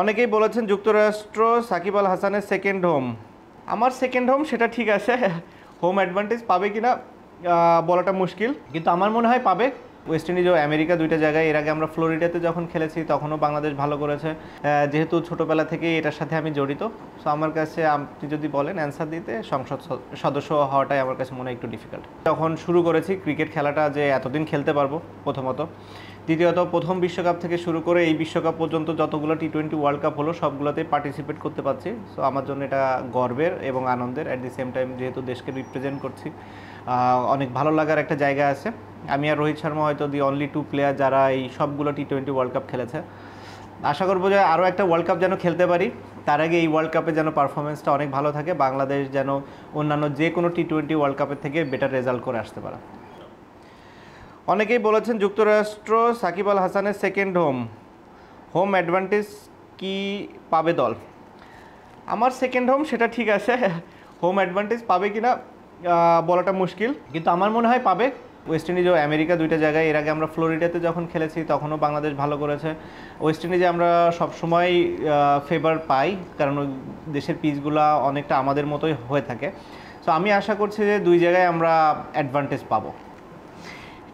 অনেকেই বলেছেন যুক্তরাষ্ট্র সাকিব আল হাসানের সেকেন্ড হোম। আমার সেকেন্ড হোম সেটা ঠিক আছে, হোম অ্যাডভান্টেজ পাবে কিনা বলাটা মুশকিল, কিন্তু আমার মনে হয় পাবে। ওয়েস্ট ইন্ডিজ ও আমেরিকা দুইটা জায়গায় এর আগে আমরা ফ্লোরিডাতে যখন খেলেছি তখনও বাংলাদেশ ভালো করেছে। যেহেতু ছোটোবেলা থেকেই এটার সাথে আমি জড়িত, সো আমার কাছে আপনি যদি বলেন অ্যান্সার দিতে সংসদ সদস্য হওয়াটাই আমার কাছে মনে হয় একটু ডিফিকাল্ট। যখন শুরু করেছি ক্রিকেট খেলাটা যে এতদিন খেলতে পারবো প্রথমত, দ্বিতীয়ত প্রথম বিশ্বকাপ থেকে শুরু করে এই বিশ্বকাপ পর্যন্ত যতগুলো টি-20 ওয়ার্ল্ড কাপ হলো সবগুলোতেই পার্টিসিপেট করতে পারছি। সো আমার জন্য এটা গর্বের এবং আনন্দের, অ্যাট দি সেম টাইম যেহেতু দেশকে রিপ্রেজেন্ট করছি অনেক ভালো লাগার একটা জায়গা আছে। আমি আর রোহিত শর্মা হয়তো দি অনলি টু প্লেয়ার যারা এই সবগুলো টি-20 ওয়ার্ল্ড কাপ খেলেছে। আশা করবো যে আরও একটা ওয়ার্ল্ড কাপ যেন খেলতে পারি, তার আগে এই ওয়ার্ল্ড কাপে যেন পারফরমেন্সটা অনেক ভালো থাকে, বাংলাদেশ যেন অন্যান্য যে কোনো টি-20 ওয়ার্ল্ড কাপের থেকে বেটার রেজাল্ট করে আসতে পারে। অনেকেই বলেছেন যুক্তরাষ্ট্র সাকিব আল হাসানের সেকেন্ড হোম, হোম অ্যাডভান্টেজ কি পাবে দল? আমার সেকেন্ড হোম সেটা ঠিক আছে, হোম অ্যাডভান্টেজ পাবে কিনা বলাটা মুশকিল, কিন্তু আমার মনে হয় পাবে। ওয়েস্ট ইন্ডিজ ও আমেরিকা দুইটা জায়গায় এর আগে আমরা ফ্লোরিডাতে যখন খেলেছি তখনও বাংলাদেশ ভালো করেছে। ওয়েস্ট ইন্ডিজে আমরা সবসময় ফেভার পাই, কারণ ওই দেশের পিচগুলো অনেকটা আমাদের মতোই হয়ে থাকে। সো আমি আশা করছি যে দুই জায়গায় আমরা অ্যাডভান্টেজ পাবো।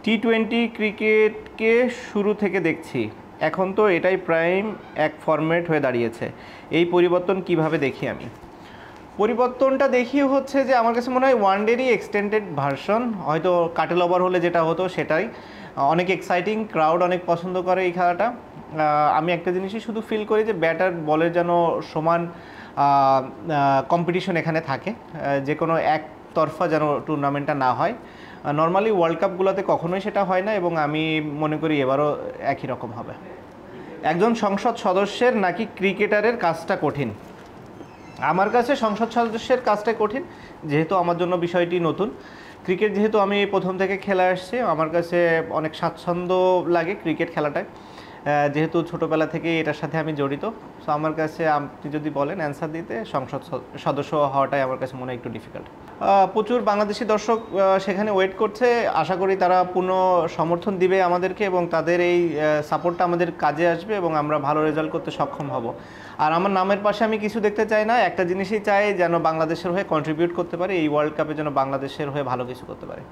টি-20 ক্রিকেটকে শুরু থেকে দেখছি, এখন তো এটাই প্রাইম এক ফরম্যাট হয়ে দাঁড়িয়েছে। এই পরিবর্তন কিভাবে দেখি আমি? পরিবর্তনটা দেখি হচ্ছে যে আমার কাছে মনে হয় ওয়ানডেরই এক্সটেন্ডেড ভার্সন, হয়তো কাটেল ওভার হলে যেটা হতো সেটাই। অনেক এক্সাইটিং, ক্রাউড অনেক পছন্দ করে এই খেলাটা। আমি একটা জিনিসই শুধু ফিল করি যে ব্যাটার বলের যেন সমান কম্পিটিশন এখানে থাকে, যে কোনো একতরফা যেন টুর্নামেন্টটা না হয়। নর্মালি ওয়ার্ল্ড কাপগুলোতে কখনোই সেটা হয় না, এবং আমি মনে করি এবারও একই রকম হবে। একজন সংসদ সদস্যের নাকি ক্রিকেটারের কাজটা কঠিন? আমার কাছে সংসদ সদস্যের কাজটাই কঠিন, যেহেতু আমার জন্য বিষয়টি নতুন। ক্রিকেট যেহেতু আমি প্রথম থেকে খেলে আসছি, আমার কাছে অনেক স্বাচ্ছন্দ্য লাগে ক্রিকেট খেলাটায়, যেহেতু ছোটোবেলা থেকেই এটার সাথে আমি জড়িত। সো আমার কাছে আপনি যদি বলেন অ্যান্সার দিতে সংসদ সদস্য হওয়াটাই আমার কাছে মনে হয় একটু ডিফিকাল্ট। প্রচুর বাংলাদেশি দর্শক সেখানে ওয়েট করছে, আশা করি তারা পূর্ণ সমর্থন দিবে আমাদেরকে, এবং তাদের এই সাপোর্টটা আমাদের কাজে আসবে এবং আমরা ভালো রেজাল্ট করতে সক্ষম হব। আর আমার নামের পাশে আমি কিছু দেখতে চাই না, একটা জিনিসই চাই, যেন বাংলাদেশের হয়ে কন্ট্রিবিউট করতে পারে, এই ওয়ার্ল্ড কাপে যেন বাংলাদেশের হয়ে ভালো কিছু করতে পারে।